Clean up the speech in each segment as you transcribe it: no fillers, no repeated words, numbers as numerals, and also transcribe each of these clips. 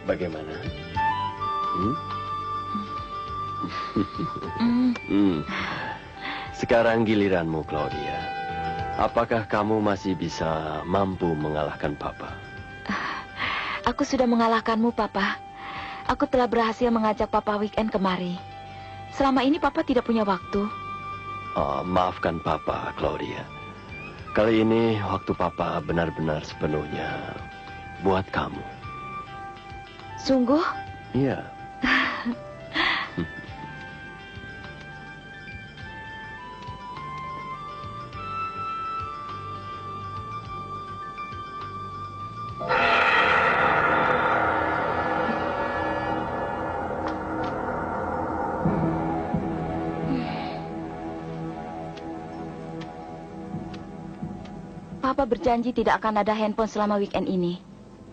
Bagaimana? Sekarang giliranmu, Claudia. Apakah kamu masih bisa mampu mengalahkan Papa? Aku sudah mengalahkanmu, Papa. Aku telah berhasil mengajak Papa weekend kemari. Selama ini Papa tidak punya waktu. Oh, maafkan Papa, Claudia. Kali ini waktu Papa benar-benar sepenuhnya buat kamu. Sungguh? Iya. Papa berjanji tidak akan ada handphone selama weekend ini.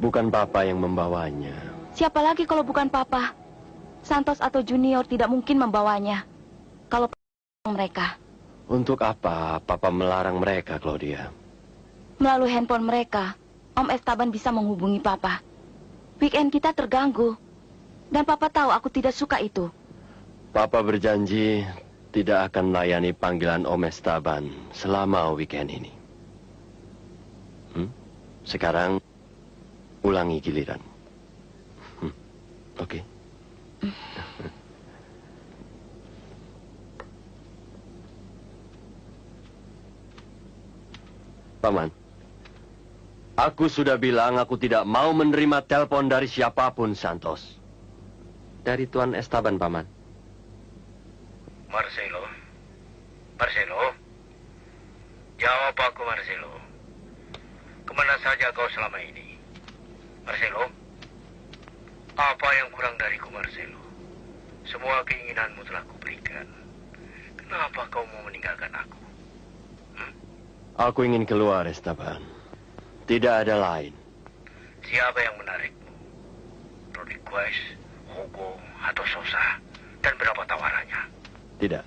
Bukan Papa yang membawanya. Siapa lagi kalau bukan Papa? Santos atau Junior tidak mungkin membawanya. Kalau mereka. Untuk apa Papa melarang mereka, Claudia? Melalui handphone mereka, Om Esteban bisa menghubungi Papa. Weekend kita terganggu. Dan Papa tahu aku tidak suka itu. Papa berjanji tidak akan melayani panggilan Om Esteban selama weekend ini. Sekarang ulangi giliran. Oke. Paman, aku sudah bilang aku tidak mau menerima telepon dari siapapun, Santos. Dari Tuan Esteban, Paman. Marcelo? Marcelo? Jawab aku, Marcelo. Kemana saja kau selama ini? Marcelo? Apa yang kurang dariku, Marcelo? Semua keinginanmu telah kuberikan. Kenapa kau mau meninggalkan aku? Aku ingin keluar, Esteban. Tidak ada lain. Siapa yang menarikmu? Rodriguez, Hugo, atau Sosa? Dan berapa tawarannya? Tidak.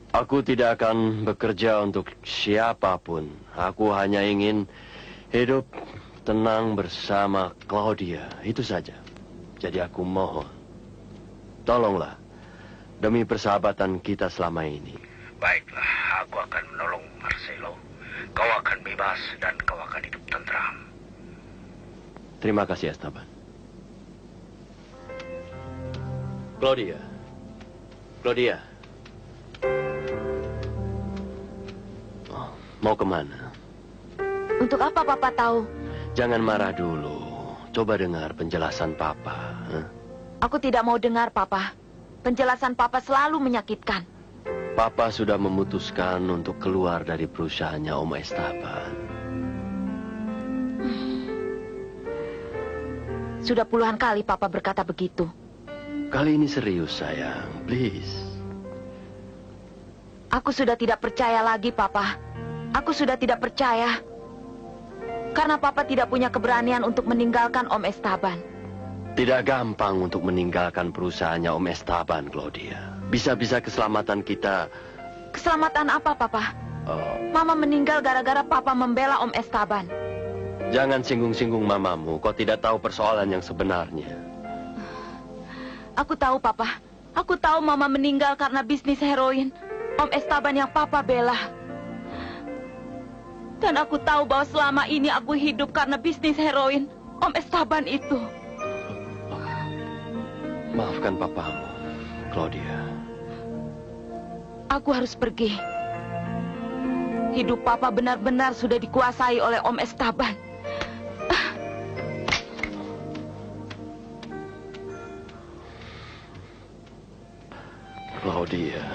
Aku tidak akan bekerja untuk siapapun. Aku hanya ingin hidup tenang bersama Claudia. Itu saja. Jadi aku mohon. Tolonglah. Demi persahabatan kita selama ini. Baiklah, aku akan menolong Marcelo. Kau akan bebas dan kau akan hidup tentram. Terima kasih, Esteban. Claudia. Claudia. Oh, mau kemana? Untuk apa Papa tahu? Jangan marah dulu. Coba dengar penjelasan Papa. Aku tidak mau dengar, Papa. Penjelasan Papa selalu menyakitkan. Papa sudah memutuskan untuk keluar dari perusahaannya Om Esteban. Sudah puluhan kali Papa berkata begitu. Kali ini serius, sayang. Please. Aku sudah tidak percaya lagi, Papa. Aku sudah tidak percaya. Karena Papa tidak punya keberanian untuk meninggalkan Om Esteban. Tidak gampang untuk meninggalkan perusahaannya Om Esteban, Claudia. Bisa-bisa keselamatan kita... Keselamatan apa, Papa? Mama meninggal gara-gara Papa membela Om Esteban. Jangan singgung-singgung mamamu. Kau tidak tahu persoalan yang sebenarnya. Aku tahu, Papa. Aku tahu Mama meninggal karena bisnis heroin Om Esteban yang Papa bela. Dan aku tahu bahwa selama ini aku hidup karena bisnis heroin Om Esteban itu. Maafkan papamu, Claudia. Aku harus pergi. Hidup Papa benar-benar sudah dikuasai oleh Om Esteban. Claudia.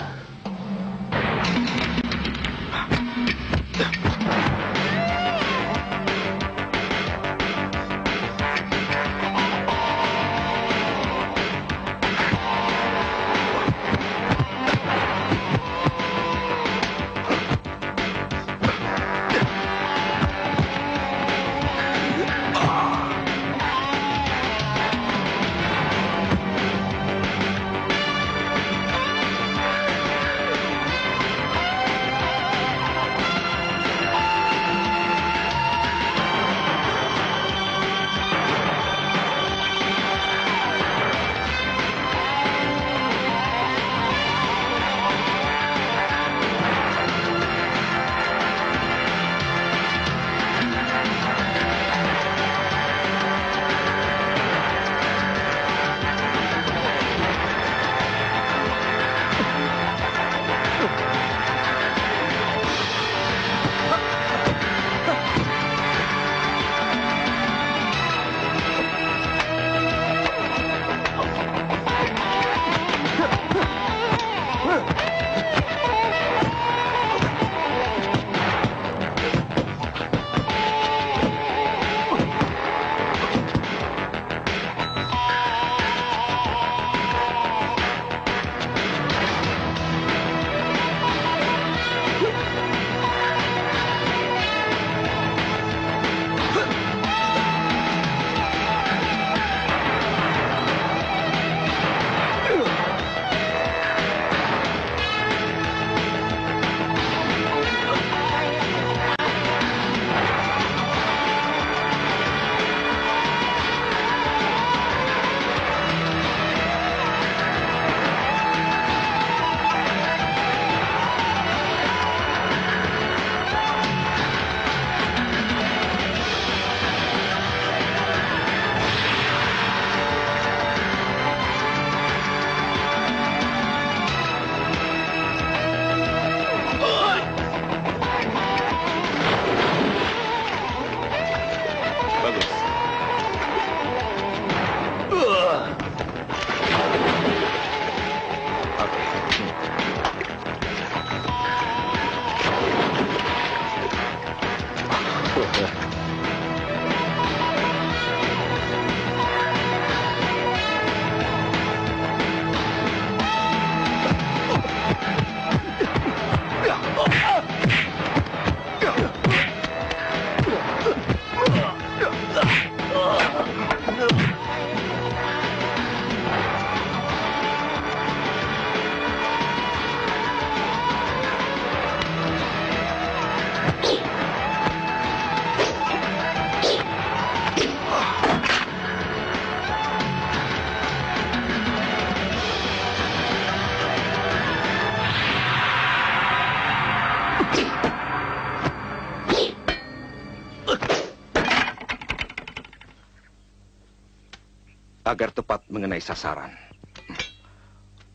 agar tepat mengenai sasaran.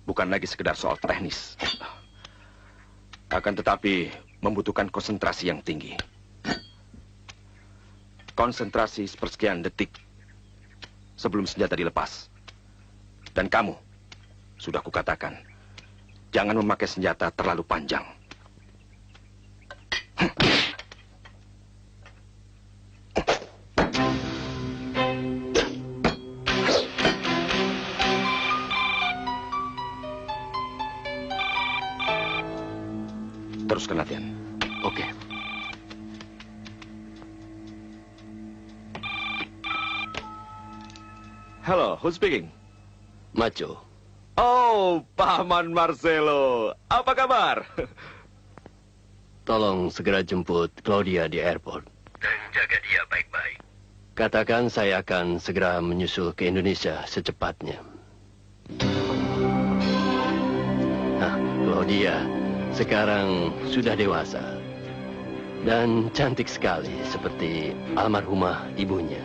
Bukan lagi sekedar soal teknis. Akan tetapi membutuhkan konsentrasi yang tinggi. Konsentrasi sepersekian detik sebelum senjata dilepas. Dan kamu, sudah kukatakan, jangan memakai senjata terlalu panjang. Teruskan latihan. Oke. Hello, who's speaking? Macho. Oh, Paman Marcelo. Apa kabar? Tolong segera jemput Claudia di airport. Dan jaga dia baik-baik. Katakan saya akan segera menyusul ke Indonesia secepatnya. Nah, Claudia sekarang sudah dewasa. Dan cantik sekali seperti almarhumah ibunya.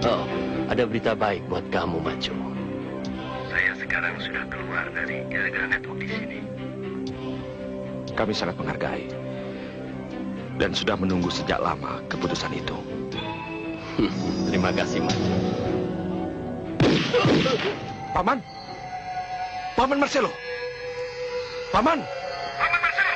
Oh, ada berita baik buat kamu, Macho. Saya sekarang sudah keluar dari illegal network di sini. Kami sangat menghargai. Dan sudah menunggu sejak lama keputusan itu. Terima kasih, Macho. Paman? Paman Marcelo? Paman? Paman Marcelo!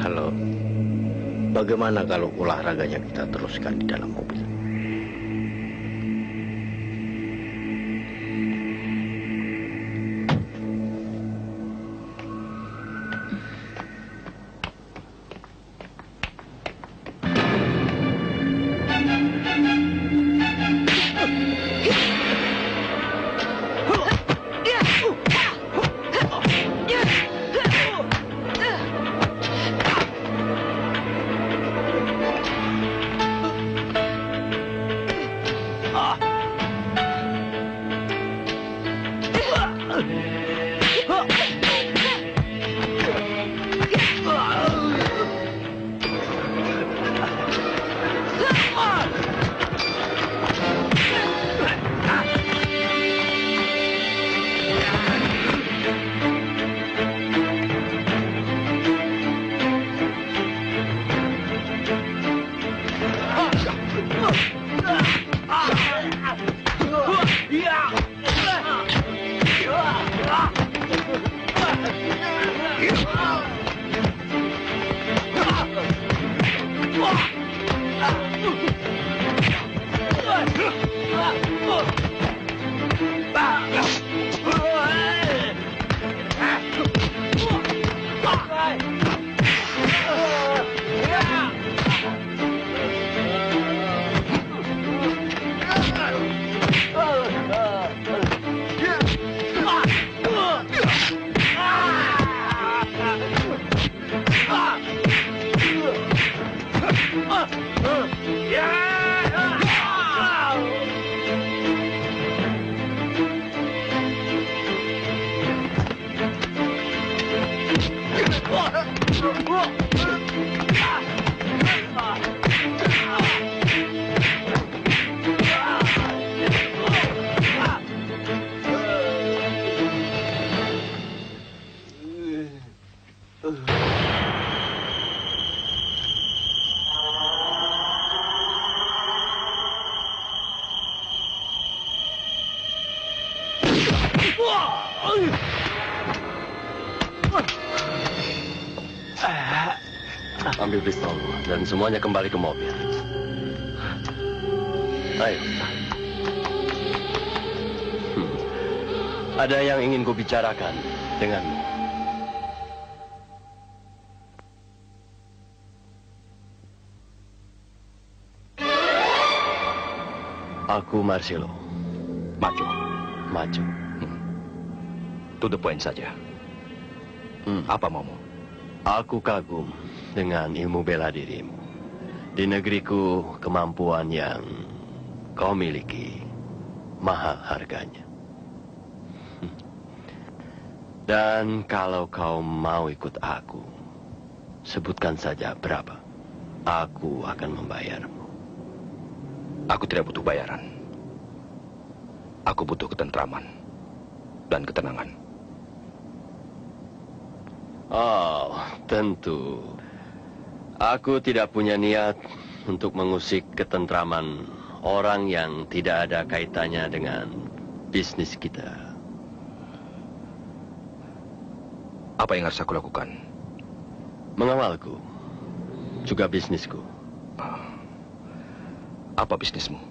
Halo, bagaimana kalau olahraganya kita teruskan di dalam mobil? Ambil pistol dan semuanya kembali ke mobil. Ayo. Ada yang ingin kubicarakan denganmu. Aku Marcelo. Maju. Maju. To the point saja. Apa maumu? Aku kagum dengan ilmu bela dirimu. Di negeriku, kemampuan yang kau miliki mahal harganya. Dan kalau kau mau ikut aku, sebutkan saja berapa. Aku akan membayarmu. Aku tidak butuh bayaran. Aku butuh ketentraman dan ketenangan. Oh, tentu. Aku tidak punya niat untuk mengusik ketentraman orang yang tidak ada kaitannya dengan bisnis kita. Apa yang harus aku lakukan? Mengawalku, juga bisnisku. Apa bisnismu?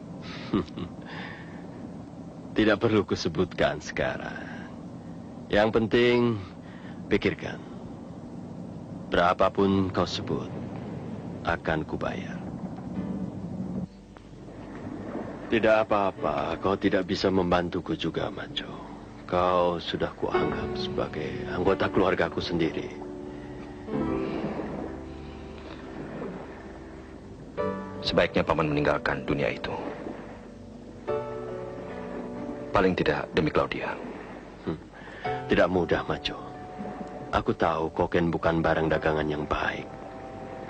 Tidak perlu kusebutkan sekarang. Yang penting, pikirkan. Berapapun kau sebut, akan kubayar. Tidak apa-apa, kau tidak bisa membantuku juga, Majo. Kau sudah kuanggap sebagai anggota keluargaku sendiri. Sebaiknya Paman meninggalkan dunia itu. Paling tidak demi Claudia. Tidak mudah, Majo. Aku tahu kokain bukan barang dagangan yang baik.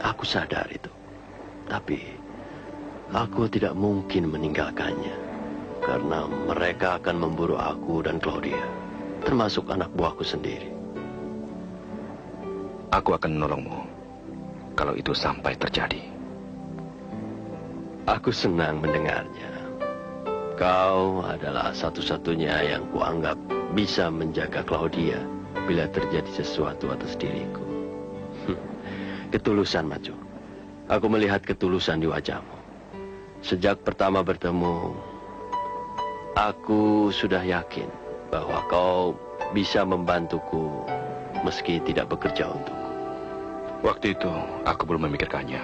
Aku sadar itu. Tapi, aku tidak mungkin meninggalkannya. Karena mereka akan memburu aku dan Claudia. Termasuk anak buahku sendiri. Aku akan menolongmu. Kalau itu sampai terjadi. Aku senang mendengarnya. Kau adalah satu-satunya yang kuanggap bisa menjaga Claudia bila terjadi sesuatu atas diriku. Ketulusan, Majo. Aku melihat ketulusan di wajahmu. Sejak pertama bertemu, aku sudah yakin bahwa kau bisa membantuku meski tidak bekerja untukku. Waktu itu, aku belum memikirkannya.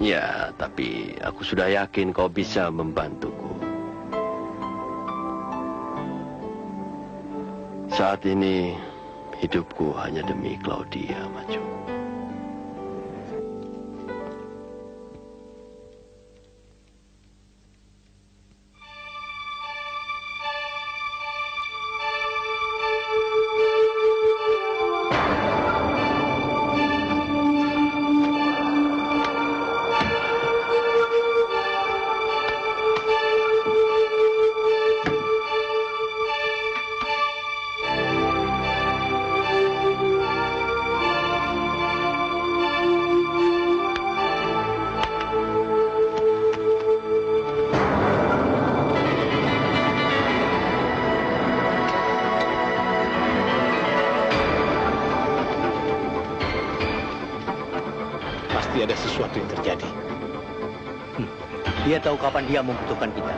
Ya, tapi aku sudah yakin kau bisa membantuku. Saat ini, hidupku hanya demi Claudia, Majo. Pasti ada sesuatu yang terjadi. Dia tahu kapan dia membutuhkan kita.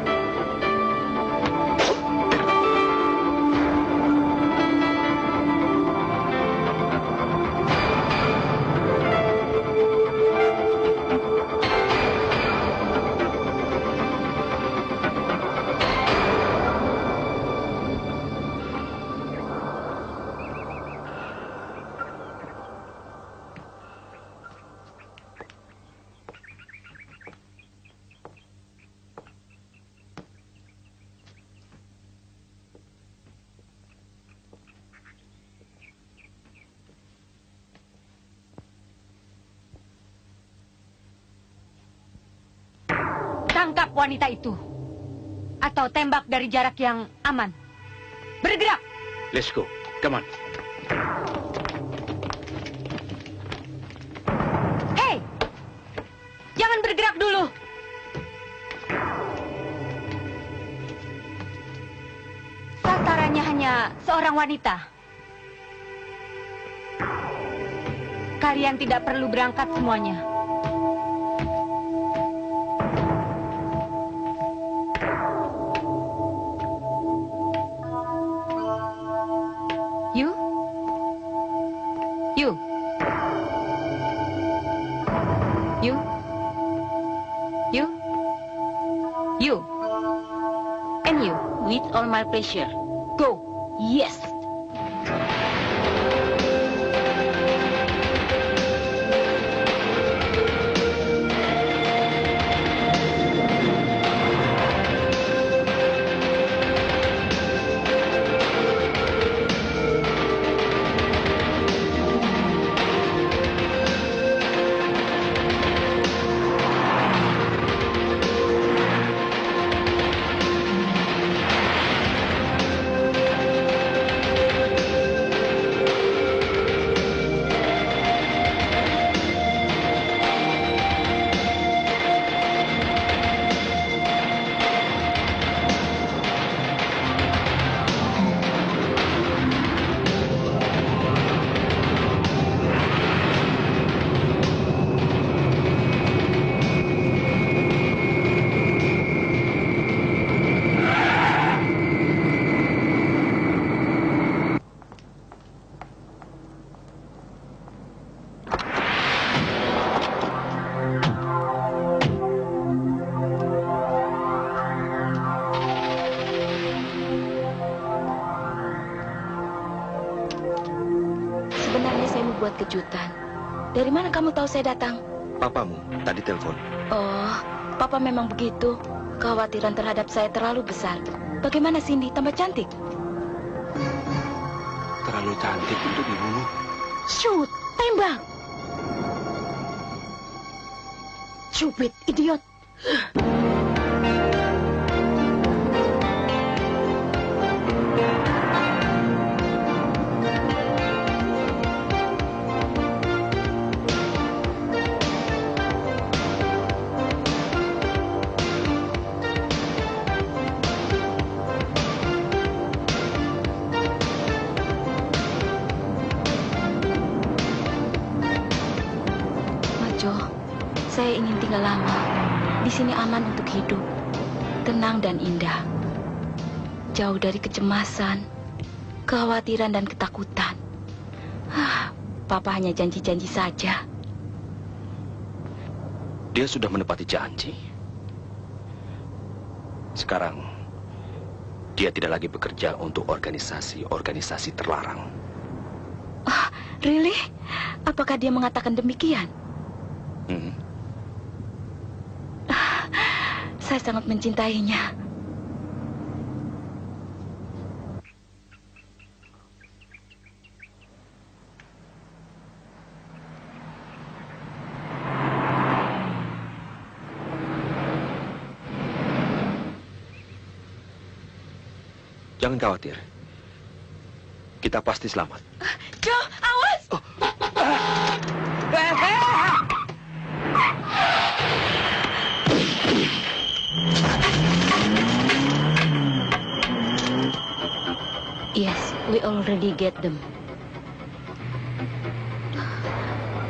Tangkap wanita itu. Atau tembak dari jarak yang aman. Bergerak! Let's go. Come on. Hei! Jangan bergerak dulu! Sasarannya hanya seorang wanita. Kalian tidak perlu berangkat semuanya. You? You? You? You? You? And you? With all my pleasure. Go! Yes. Sebenarnya saya mau buat kejutan. Dari mana kamu tahu saya datang? Papamu tadi telepon. Oh, Papa memang begitu. Kekhawatiran terhadap saya terlalu besar. Bagaimana Cindy, tambah cantik? Terlalu cantik untuk dibunuh. Shoot, tembak! Stupid, idiot! Saya ingin tinggal lama. Di sini aman untuk hidup. Tenang dan indah. Jauh dari kecemasan, kekhawatiran dan ketakutan. Papa hanya janji-janji saja. Dia sudah menepati janji. Sekarang, dia tidak lagi bekerja untuk organisasi-organisasi terlarang. Really? Apakah dia mengatakan demikian? Saya sangat mencintainya. Jangan khawatir. Kita pasti selamat. Joe, awas! Yes, we already get them.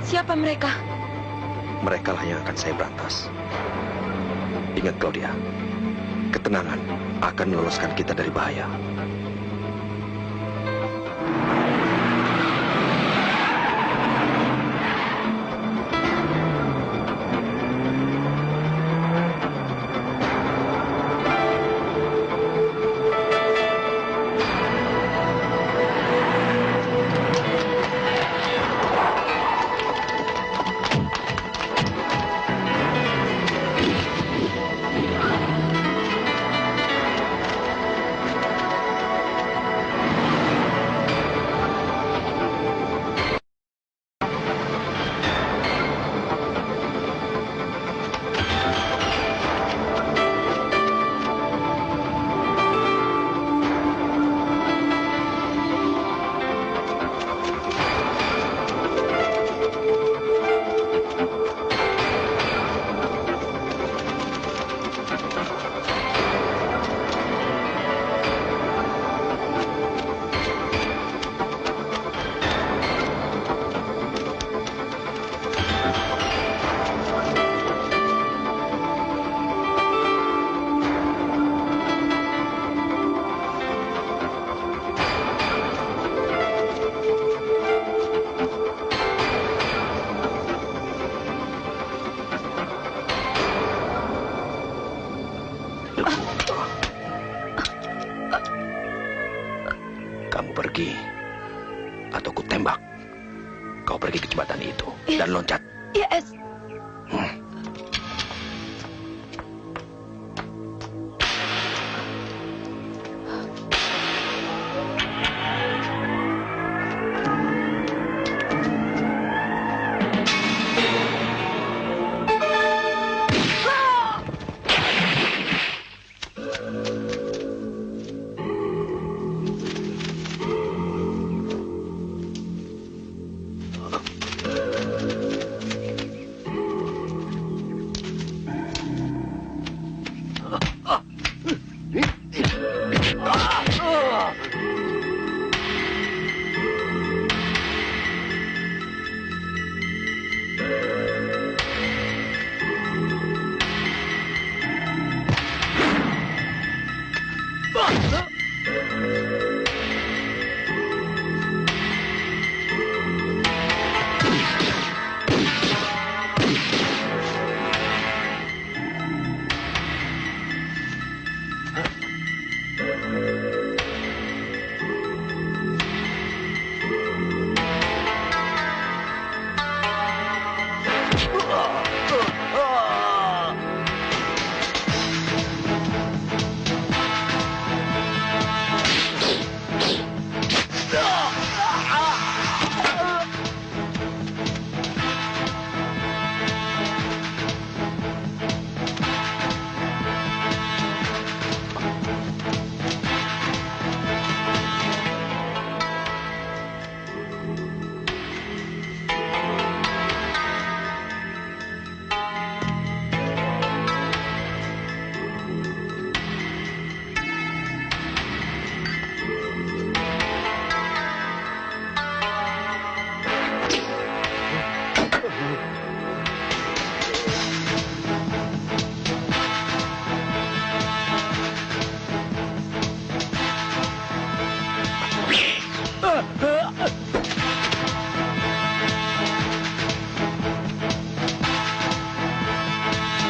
Siapa mereka? Mereka lah yang akan saya berantas. Ingat, Claudia, ketenangan akan meloloskan kita dari bahaya. pergi, atau ku tembak. Kau pergi ke jembatan itu dan loncat. Yes.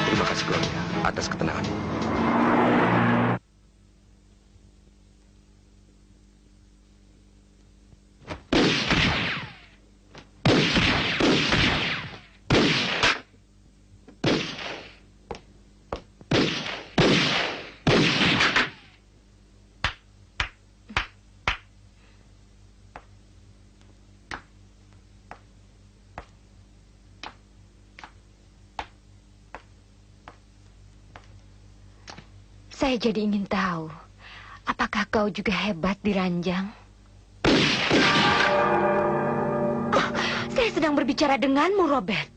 Terima kasih, Gloria, atas ketenanganmu. Saya jadi ingin tahu, apakah kau juga hebat di ranjang? Saya sedang berbicara denganmu, Robert.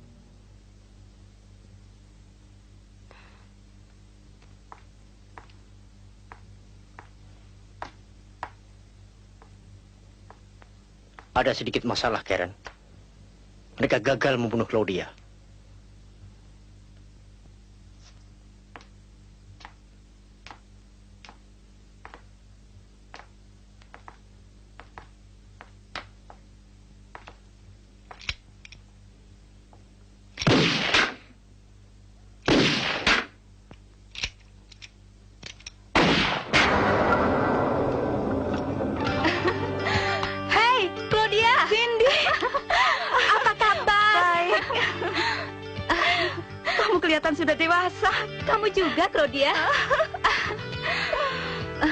Ada sedikit masalah, Karen. Mereka gagal membunuh Claudia. Kelihatan sudah dewasa. Kamu juga, Claudia.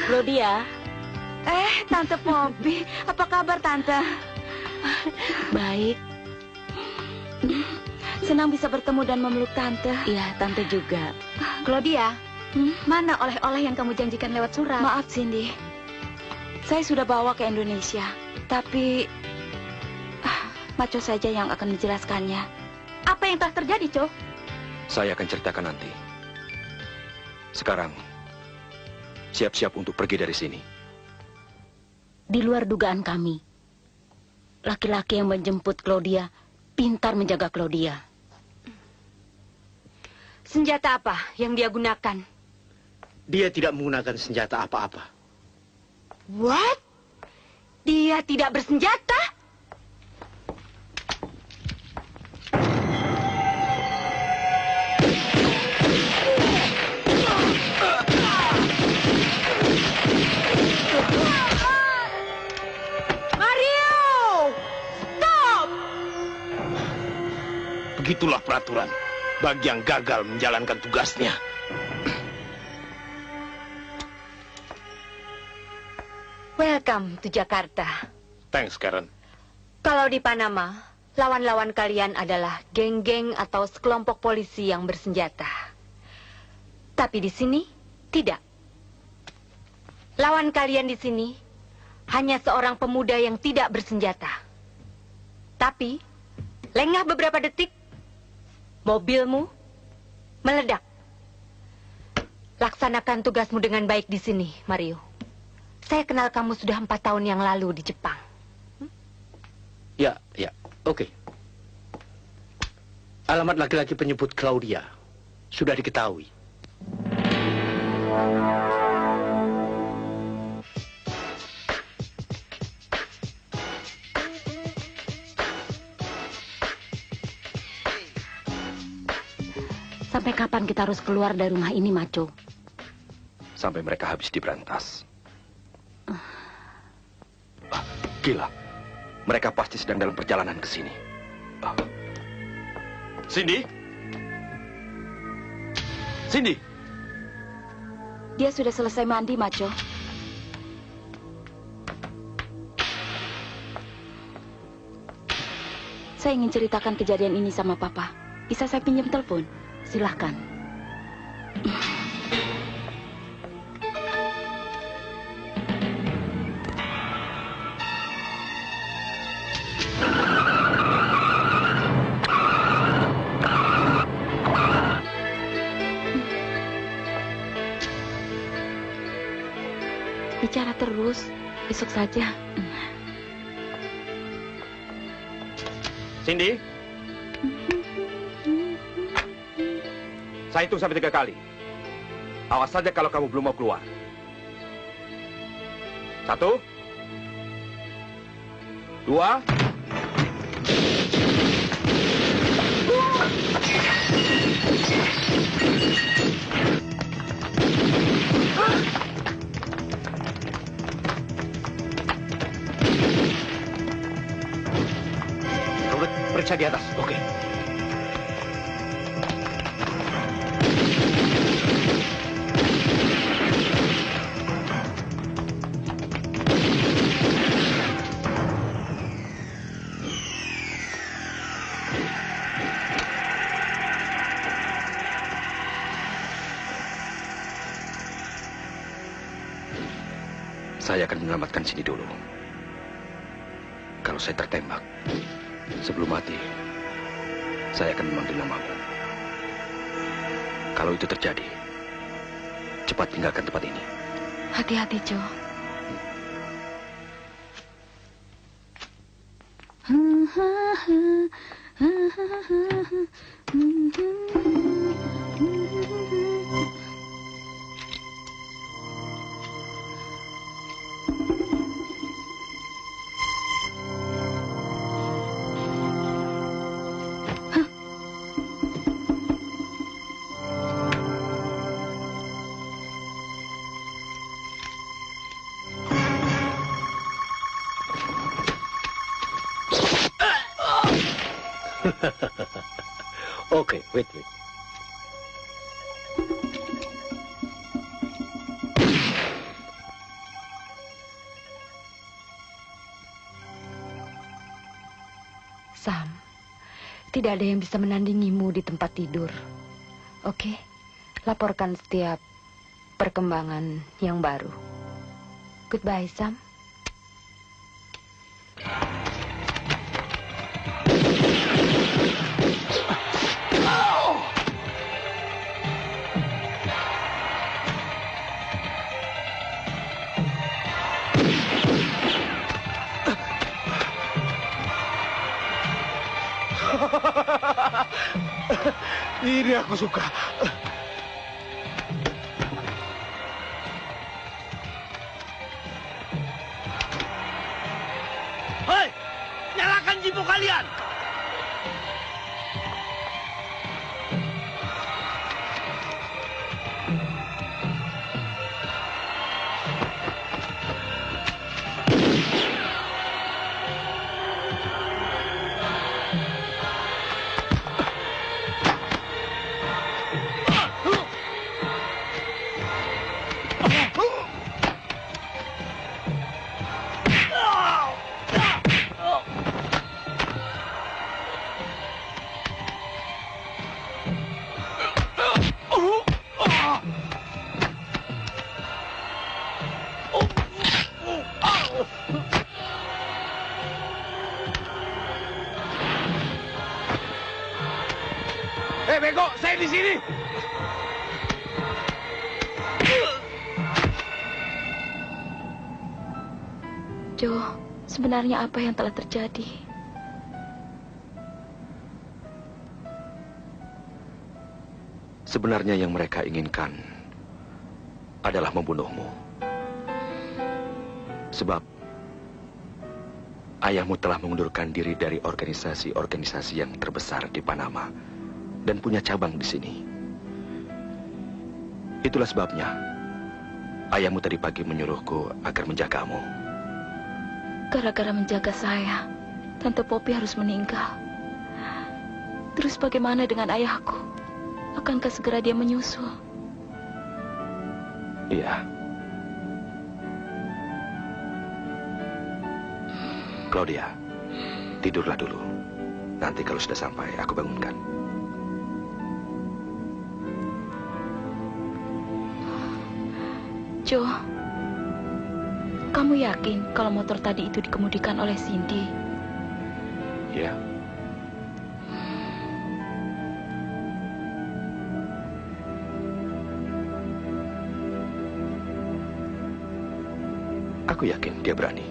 Claudia. Tante Poppy. Apa kabar, Tante? Baik. Senang bisa bertemu dan memeluk Tante. Iya, Tante juga. Claudia, mana oleh-oleh yang kamu janjikan lewat surat? Maaf, Cindy. Saya sudah bawa ke Indonesia. Tapi Maco saja yang akan menjelaskannya. Apa yang telah terjadi, Co? Saya akan ceritakan nanti. Sekarang, siap-siap untuk pergi dari sini. Di luar dugaan kami, laki-laki yang menjemput Claudia pintar menjaga Claudia. Senjata apa yang dia gunakan? Dia tidak menggunakan senjata apa-apa. What? Dia tidak bersenjata? Begitulah peraturan bagi yang gagal menjalankan tugasnya. Welcome to Jakarta. Thanks, Karen. Kalau di Panama, lawan-lawan kalian adalah geng-geng atau sekelompok polisi yang bersenjata. Tapi di sini, tidak. Lawan kalian di sini hanya seorang pemuda yang tidak bersenjata. Tapi, lengah beberapa detik, mobilmu meledak. Laksanakan tugasmu dengan baik di sini, Mario. Saya kenal kamu sudah 4 tahun yang lalu di Jepang. Ya, oke. Alamat laki-laki penyebut Claudia sudah diketahui. Sampai kapan kita harus keluar dari rumah ini, Maco? Sampai mereka habis diberantas. Gila. Mereka pasti sedang dalam perjalanan ke sini. Cindy? Cindy? Dia sudah selesai mandi, Maco. Saya ingin ceritakan kejadian ini sama Papa. Bisa saya pinjam telepon? Silahkan. Bicara terus, besok saja. Cindy? Saya hitung sampai 3 kali. Awas saja kalau kamu belum mau keluar. 1, 2. Robert, periksa di atas. Oke. Saya akan menyelamatkan sini dulu. Kalau saya tertembak, sebelum mati, saya akan memanggil namamu. Kalau itu terjadi, cepat tinggalkan tempat ini. Hati-hati, Jo. Oke, wait. Sam, tidak ada yang bisa menandingimu di tempat tidur. Oke? Laporkan setiap perkembangan yang baru. Goodbye, Sam. Ini aku suka. Hei, nyalakan jipo kalian. bego, saya di sini. Joe, sebenarnya apa yang telah terjadi? Sebenarnya yang mereka inginkan adalah membunuhmu. Sebab ayahmu telah mengundurkan diri dari organisasi-organisasi yang terbesar di Panama dan punya cabang di sini. Itulah sebabnya ayahmu tadi pagi menyuruhku agar menjagamu. Gara-gara menjaga saya, Tante Poppy harus meninggal. Terus bagaimana dengan ayahku? Akankah segera dia menyusul? Iya. Claudia, tidurlah dulu. Nanti kalau sudah sampai, aku bangunkan. Joe, kamu yakin kalau motor tadi itu dikemudikan oleh Cindy? Ya. Aku yakin dia berani.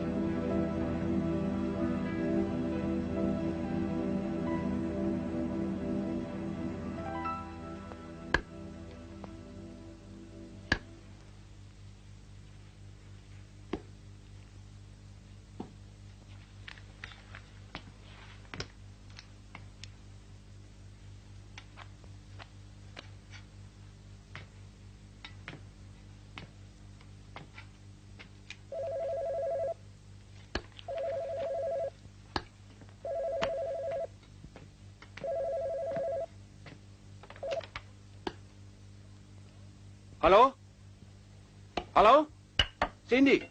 Halo? Halo? Cindy?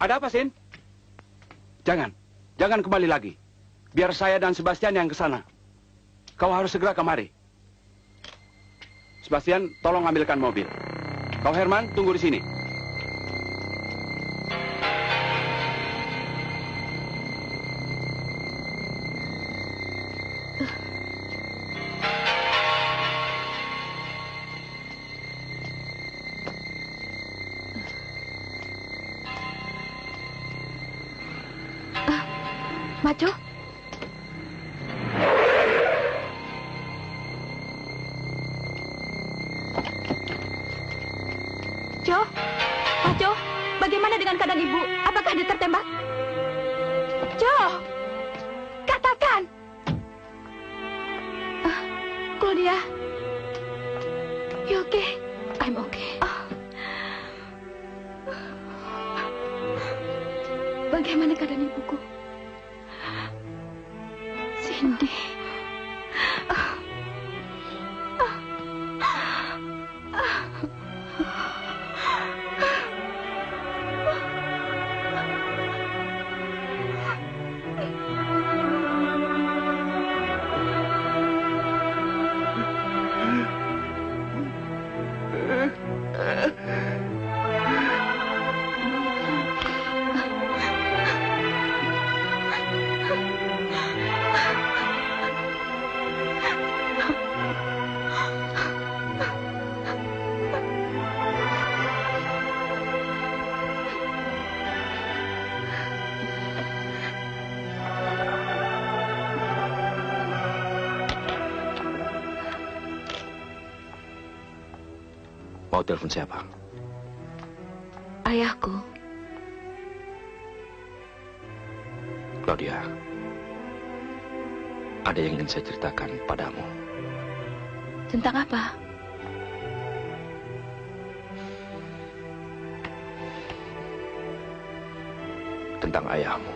Ada apa, Sin? Jangan kembali lagi. Biar saya dan Sebastian yang ke sana. Kau harus segera kemari. Sebastian, tolong ambilkan mobil. Kau Herman, tunggu di sini. Majo? Jo? Majo, bagaimana dengan keadaan ibu? Apakah dia tertembak? Jo! Katakan! Claudia? You okay? I'm okay. Bagaimana keadaan ibuku? Cindy. Mau telepon siapa? Ayahku. Claudia, ada yang ingin saya ceritakan padamu. Tentang apa? Tentang ayahmu.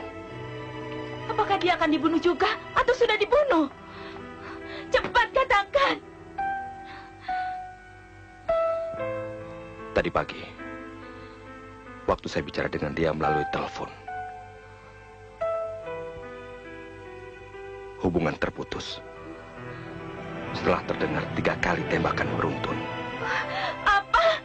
Apakah dia akan dibunuh juga atau sudah dibunuh? Cepat katakan. Tadi pagi, waktu saya bicara dengan dia melalui telepon, hubungan terputus setelah terdengar 3 kali tembakan beruntun. Apa?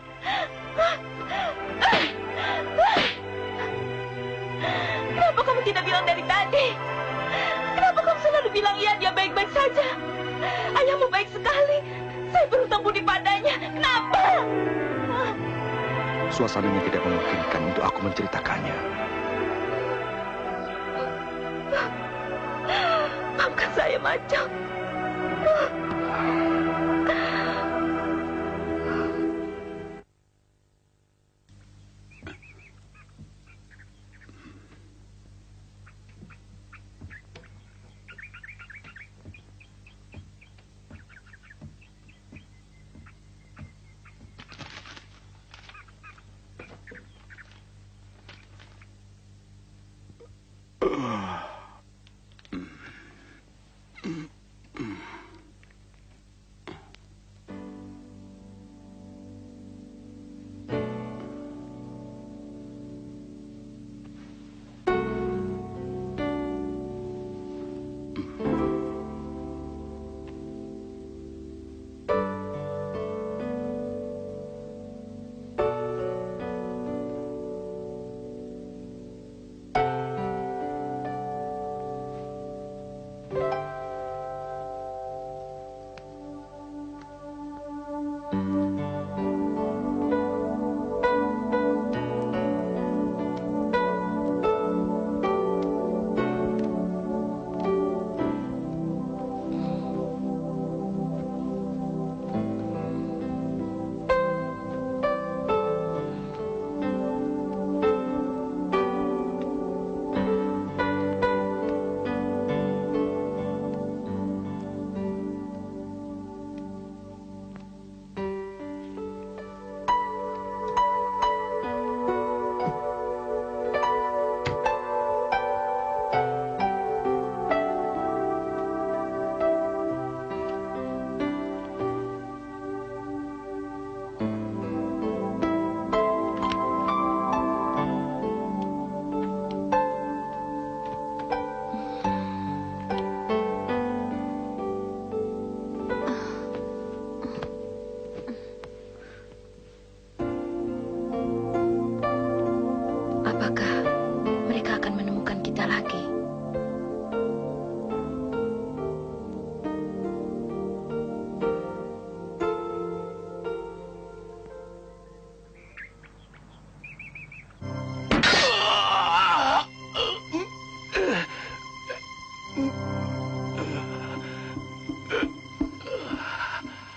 Kenapa kamu tidak bilang dari tadi? Kenapa kamu selalu bilang iya, dia baik-baik saja? Ayahmu baik Saya berhutang budi padanya. Kenapa? Suasananya tidak memungkinkan untuk aku menceritakannya. Maafkan saya, Maco.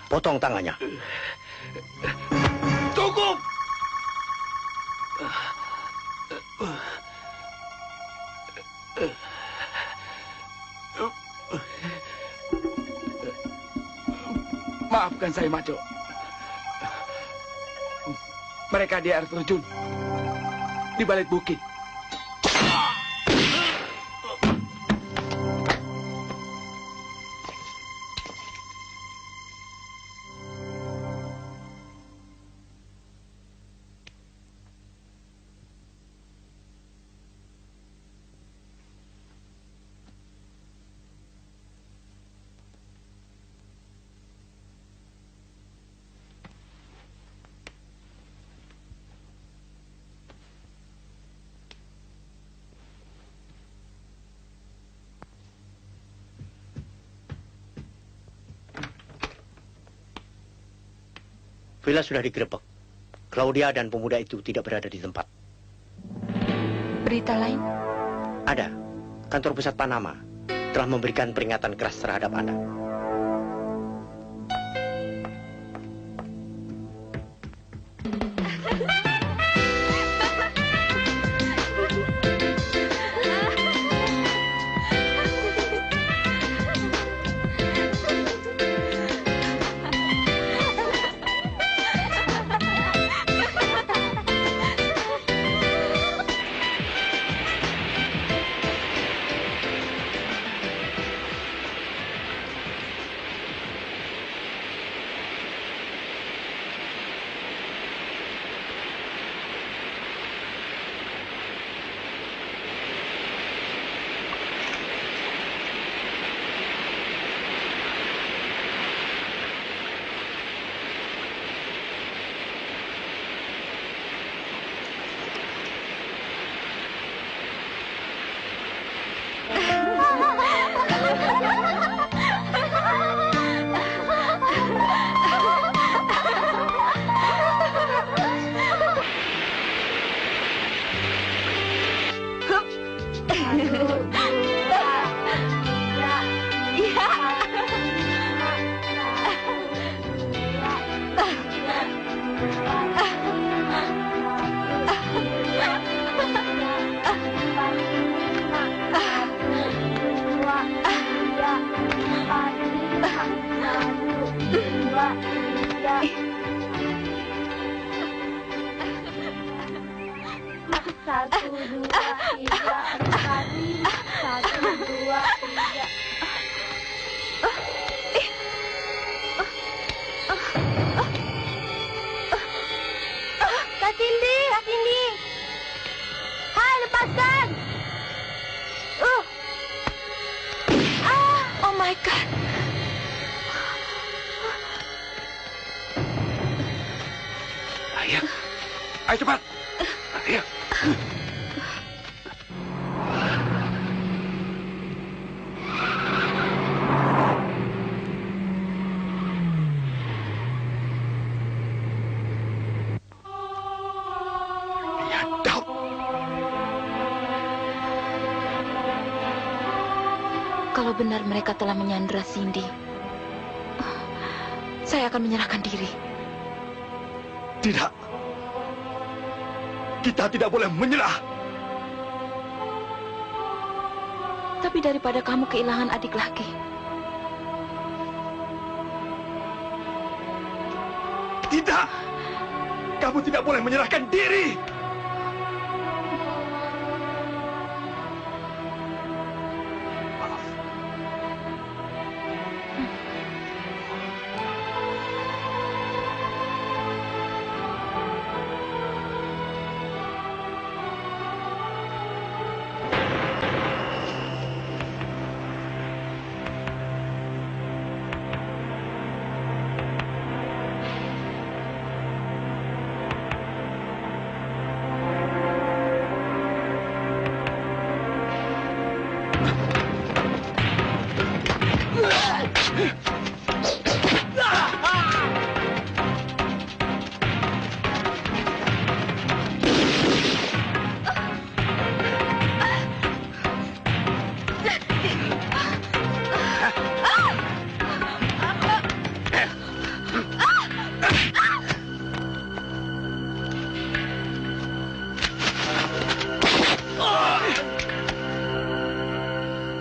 Potong tangannya. Cukup! Maafkan saya, Maco. Mereka di air terjun. Di balik bukit. Villa sudah digerebek. Claudia dan pemuda itu tidak berada di tempat. Berita lain? Ada. Kantor pusat Panama telah memberikan peringatan keras terhadap Anda. Satu, dua, tiga, empat, lima. 1, 2, 3. Kak Cindy, Kak Cindy. Hai, lepaskan. Oh my God. Ayo. Ayo cepat. Ayo. Kalau benar mereka telah menyandra Cindy, saya akan menyerahkan diri. Tidak. Kita tidak boleh menyerah. Tapi daripada kamu kehilangan adik lagi. Tidak. Kamu tidak boleh menyerahkan diri.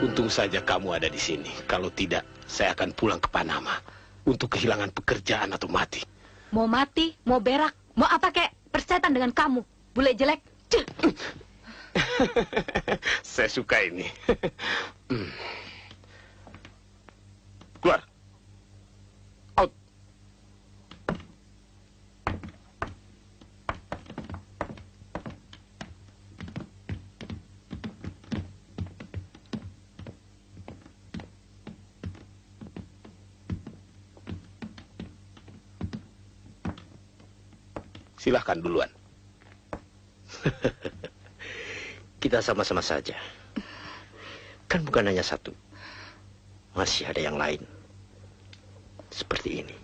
Untung saja kamu ada di sini. Kalau tidak, saya akan pulang ke Panama untuk kehilangan pekerjaan atau mati. Mau mati, mau berak, mau apa kek? Persetan dengan kamu, bule jelek. Saya suka ini. Keluar. Out. Silahkan duluan. Kita sama-sama saja. Kan bukan hanya satu. Masih ada yang lain. Seperti ini.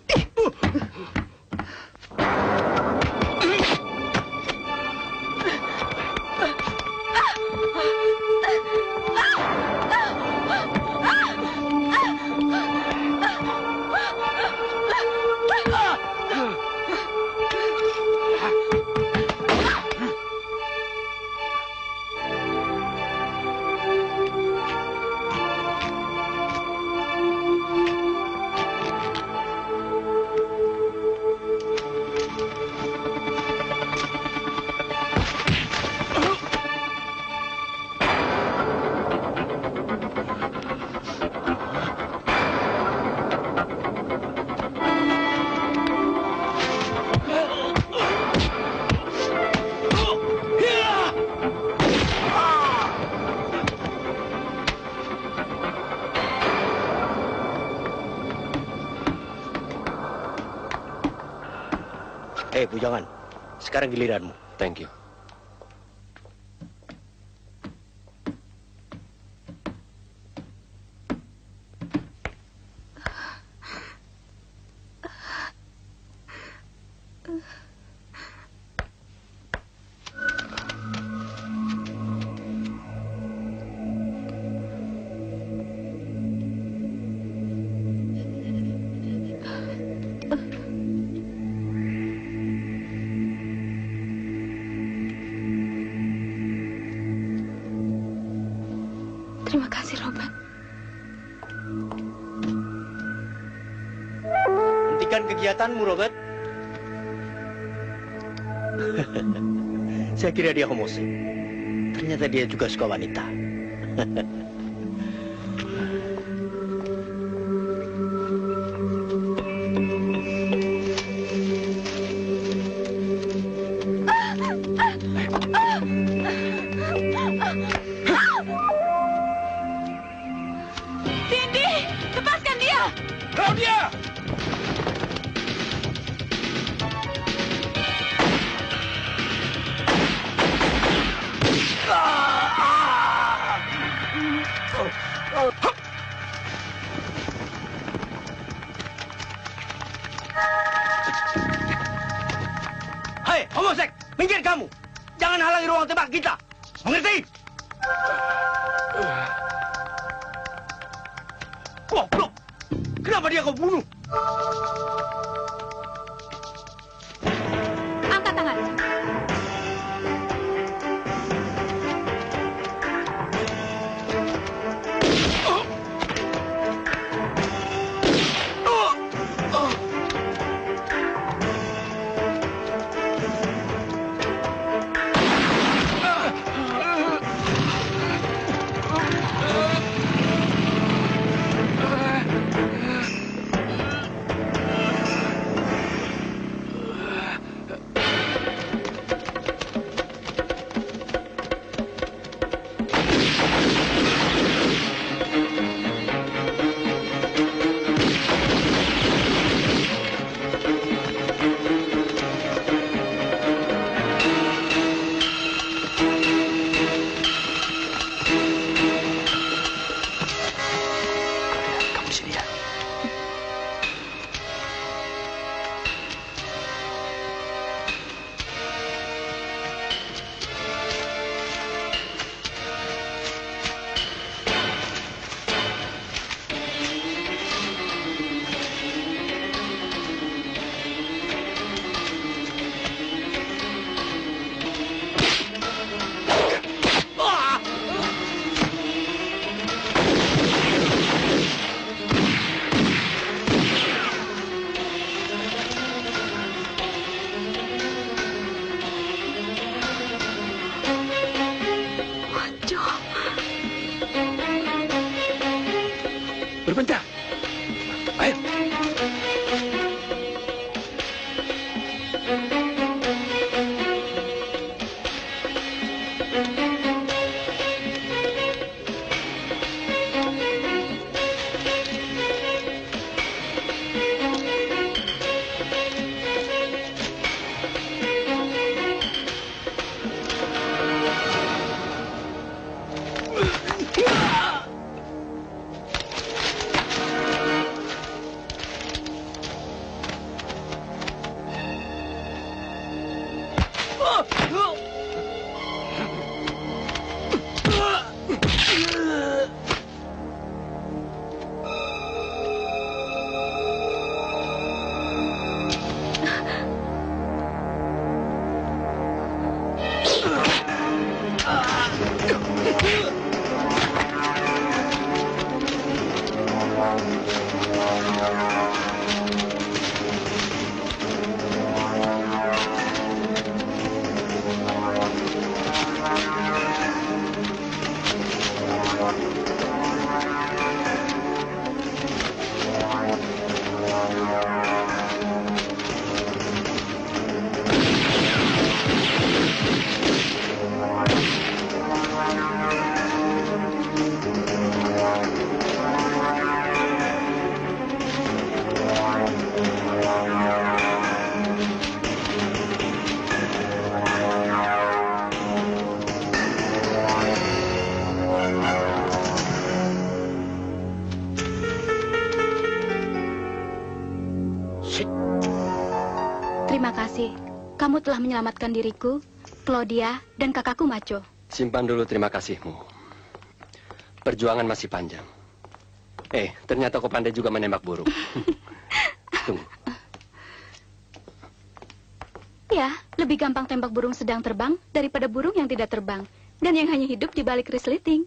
Bujangan. Sekarang giliranmu. Thank you. Terima kasih, Robert. Hentikan kegiatanmu, Robert. Saya kira dia homoseks. Ternyata dia juga suka wanita. Cindy, lepaskan dia! Claudia! Hei, homoseks! Minggir kamu! Jangan halangi ruang tembak kita! Mengerti? Goblok! Kenapa dia kau bunuh? Angkat tangan. Berbentak. Ayo. Terima kasih. Kamu telah menyelamatkan diriku, Claudia, dan kakakku Macho. Simpan dulu terima kasihmu. Perjuangan masih panjang. Ternyata kau pandai juga menembak burung. Tunggu. Ya, lebih gampang tembak burung sedang terbang daripada burung yang tidak terbang. Dan yang hanya hidup di balik resleting.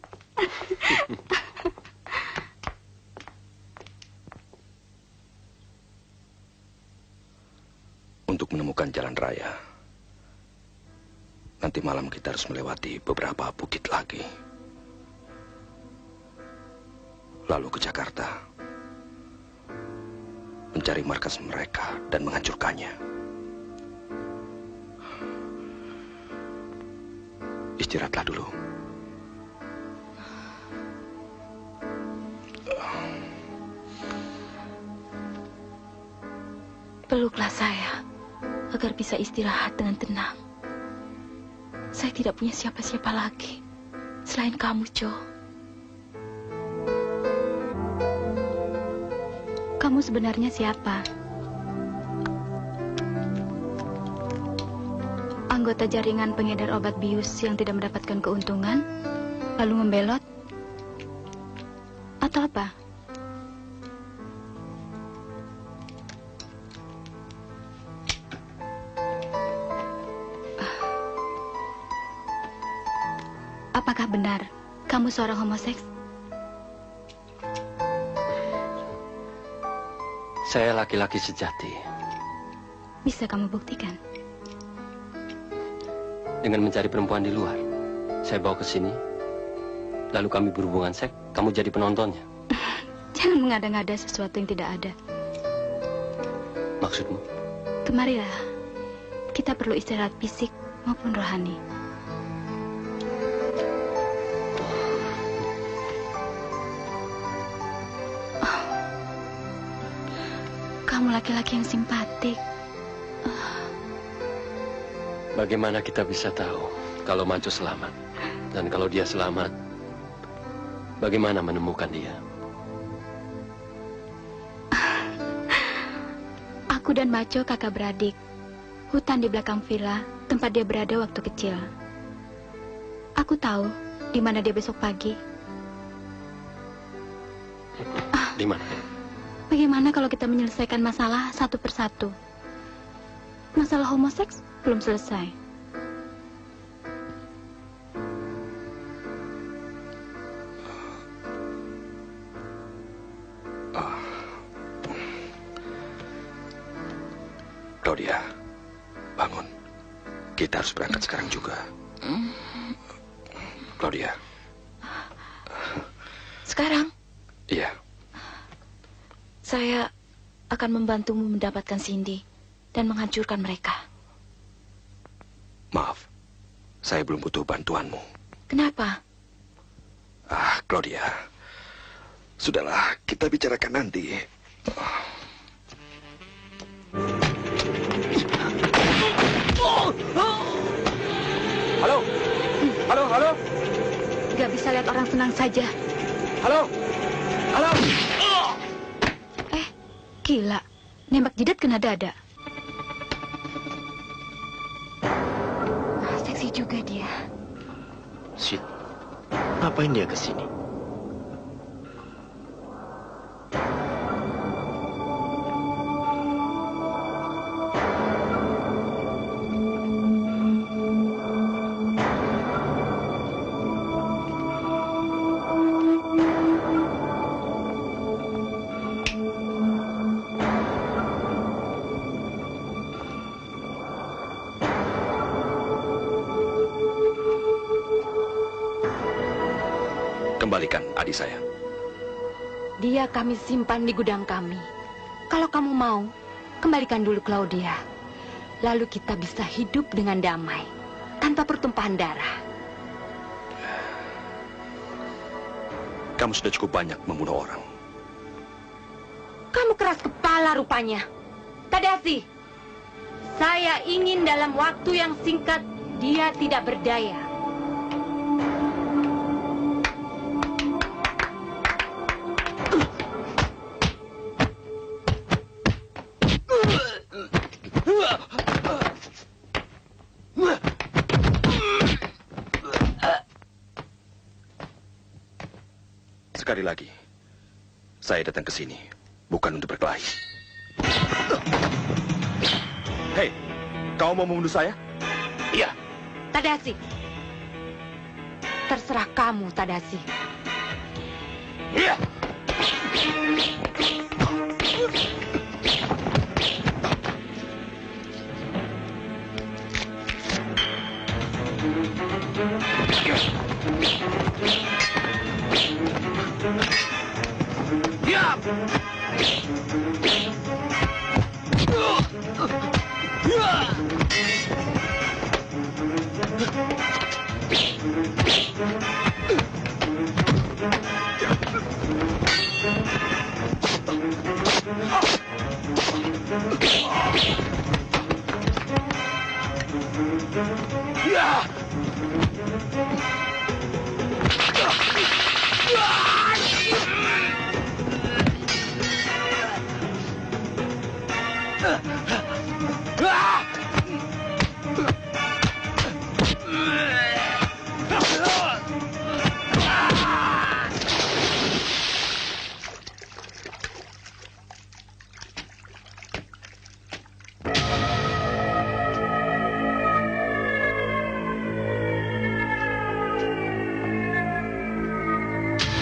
Untuk menemukan jalan raya, nanti malam kita harus melewati beberapa bukit lagi. Lalu ke Jakarta, mencari markas mereka dan menghancurkannya. Istirahatlah dulu. Peluklah saya agar bisa istirahat dengan tenang. Saya tidak punya siapa-siapa lagi selain kamu, Joe. Kamu sebenarnya siapa? Anggota jaringan pengedar obat bius yang tidak mendapatkan keuntungan, lalu membelot? Atau apa? Apakah benar kamu seorang homoseks? Saya laki-laki sejati. Bisa kamu buktikan? Dengan mencari perempuan di luar. Saya bawa ke sini. Lalu kami berhubungan seks, kamu jadi penontonnya. Jangan mengada-ngada sesuatu yang tidak ada. Maksudmu? Kemarilah. Kita perlu istirahat fisik maupun rohani. Kamu laki-laki yang simpatik. Bagaimana kita bisa tahu kalau Maco selamat? Dan kalau dia selamat, bagaimana menemukan dia? Aku dan Maco kakak beradik. Hutan di belakang villa, tempat dia berada waktu kecil. Aku tahu di mana dia besok pagi. Di mana? Bagaimana kalau kita menyelesaikan masalah satu persatu? Masalah homoseks belum selesai. Claudia, bangun. Kita harus berangkat sekarang juga. Claudia. Sekarang? Iya. Saya akan membantumu mendapatkan Cindy dan menghancurkan mereka. Maaf, saya belum butuh bantuanmu. Kenapa? Claudia. Sudahlah, kita bicarakan nanti. Halo? Halo, halo? Gak bisa lihat orang senang saja. Halo? Halo? Gila, nembak jidat kena dada. Seksi juga dia. Shit, ngapain dia ke sini? Kembalikan adik saya. Dia kami simpan di gudang kami. Kalau kamu mau, kembalikan dulu Claudia. Lalu kita bisa hidup dengan damai, tanpa pertumpahan darah. Kamu sudah cukup banyak membunuh orang. Kamu keras kepala rupanya. Tadasi, saya ingin dalam waktu yang singkat dia tidak berdaya. Sekali lagi, saya datang ke sini bukan untuk berkelahi. Hei, kau mau membunuh saya? Iya. Tadasi, terserah kamu, Tadasi.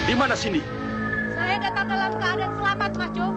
Di mana Cindy? Saya datang dalam keadaan selamat, Mas Jo.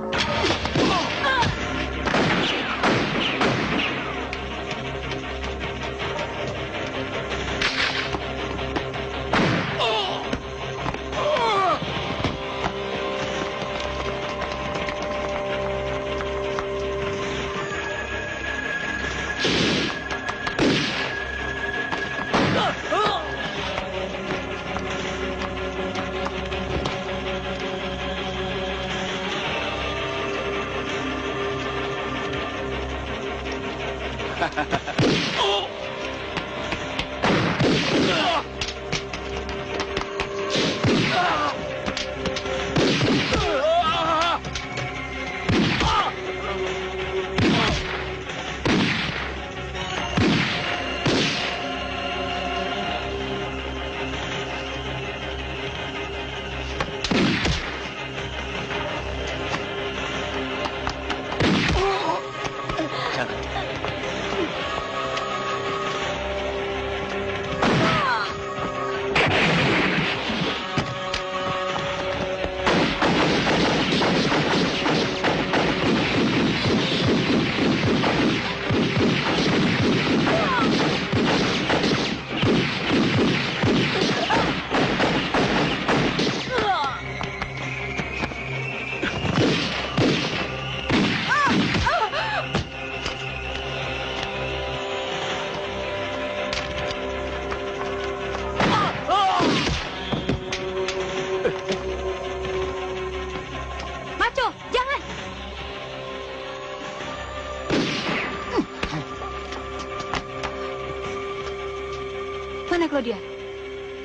Mana Claudia?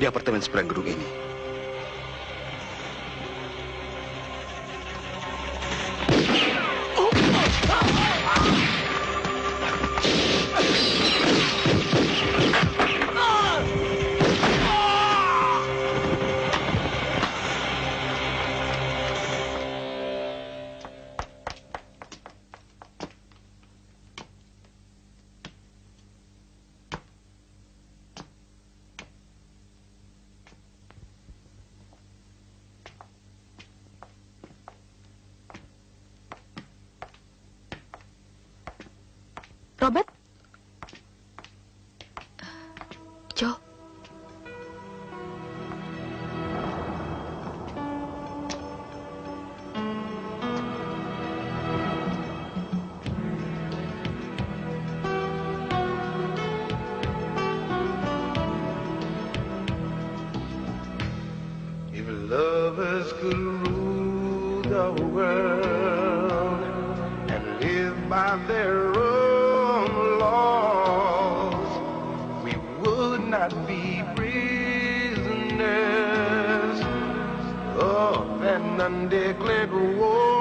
Di apartemen seberang gedung ini. Robert? Jo? If lovers could rule the world and live by their own laws, we would not be prisoners of an undeclared war.